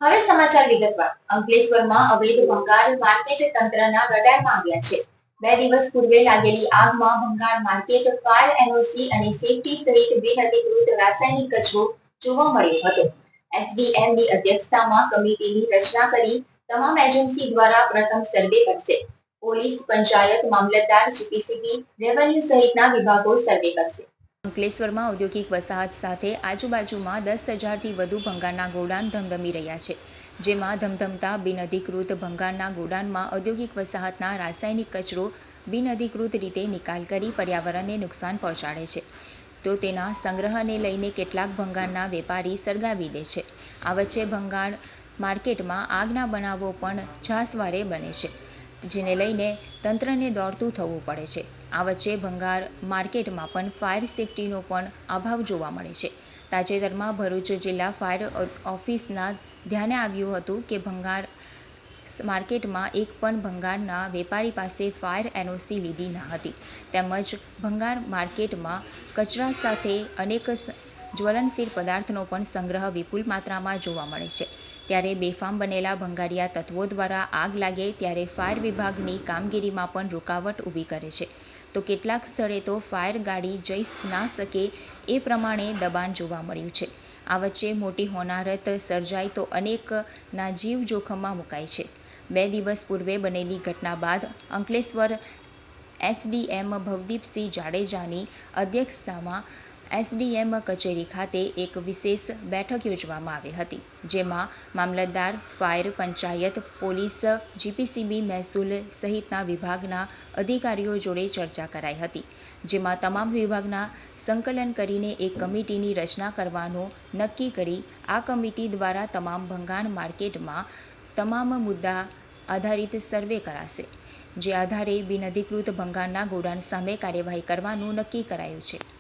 હવે સમાચાર વિગતવાર. અંકલેશ્વરમાં અવૈધ ભંગાર માર્કેટ તંત્રના રડારમાં આવ્યા છે. 2 દિવસ પૂર્વે લાગેલી આગમાં ભંગાર માર્કેટ, ફાયર એનઓસી અને સેફટી સહિત બિનઅધિકૃત રાસાયણિક કચરો જોવા મળ્યો હતો. એસડીએમની અધ્યક્ષતામાં કમિટીની રચના કરી તમામ એજન્સી દ્વારા પ્રથમ સર્વે કરશે. પોલીસ, પંચાયત, મામલતદાર, જીપીસીબી, રેવન્યુ સહિતના વિભાગો સર્વે કરશે. અંકલેશ્વરમાં ઔદ્યોગિક વસાહત સાથે આજુબાજુમાં 10,000થી વધુ ભંગારના ગોડાઉન ધમધમી રહ્યા છે. જેમાં ધમધમતા બિનઅધિકૃત ભંગારના ગોડાઉનમાં ઔદ્યોગિક વસાહતના રાસાયણિક કચરો બિનઅધિકૃત રીતે નિકાલ કરી પર્યાવરણને નુકસાન પહોંચાડે છે, તો તેના સંગ્રહને લઈને કેટલાક ભંગારના વેપારી સળગાવી દે છે. આ વચ્ચે ભંગાર માર્કેટમાં આગના બનાવો પણ છાસવારે બને છે, જેને લઈને તંત્રને દોડતું થવું પડે છે. આ વચ્ચે ભંગાર માર્કેટમાં પણ ફાયર સેફટીનો પણ અભાવ જોવા મળે છે. તાજેતરમાં ભરૂચ જિલ્લા ફાયર ઓફિસના ધ્યાને આવ્યું હતું કે ભંગાર માર્કેટમાં એક પણ ભંગારના વેપારી પાસે ફાયર એનઓસી લીધી ન હતી, તેમજ ભંગાર માર્કેટમાં કચરા સાથે અનેક જ્વલનશીલ પદાર્થનો પણ સંગ્રહ વિપુલ માત્રામાં જોવા મળે છે. ત્યારે બેફામ બનેલા ભંગારિયા તત્વો દ્વારા આગ લાગે ત્યારે ફાયર વિભાગની કામગીરીમાં પણ રૂકાવટ ઊભી કરે છે, તો કેટલાક સ્થળે તો ફાયર ગાડી જઈ ના શકે એ પ્રમાણે દબાણ જોવા મળ્યું છે. આ વચ્ચે મોટી હોનારત સર્જાય તો અનેકના જીવ જોખમમાં મુકાય છે. 2 દિવસ પૂર્વે બનેલી ઘટના બાદ અંકલેશ્વર એસડીએમ ભવદીપસિંહ જાડેજાની અધ્યક્ષતામાં એસડીએમ કચેરી ખાતે એક વિશેષ બેઠક યોજવામાં આવી હતી, જેમાં મામલતદાર, ફાયર, પંચાયત, પોલીસ, જીપીસીબી, મહેસૂલ સહિતના વિભાગના અધિકારીઓ જોડે ચર્ચા કરાઈ હતી. જેમાં તમામ વિભાગના સંકલન કરીને એક કમિટીની રચના કરવાનું નક્કી કરી આ કમિટી દ્વારા તમામ ભંગાર માર્કેટમાં તમામ મુદ્દા આધારિત સર્વે કરાશે, જે આધારે બિનઅધિકૃત ભંગારના ગોડાઉન સામે કાર્યવાહી કરવાનું નક્કી કરાયું છે.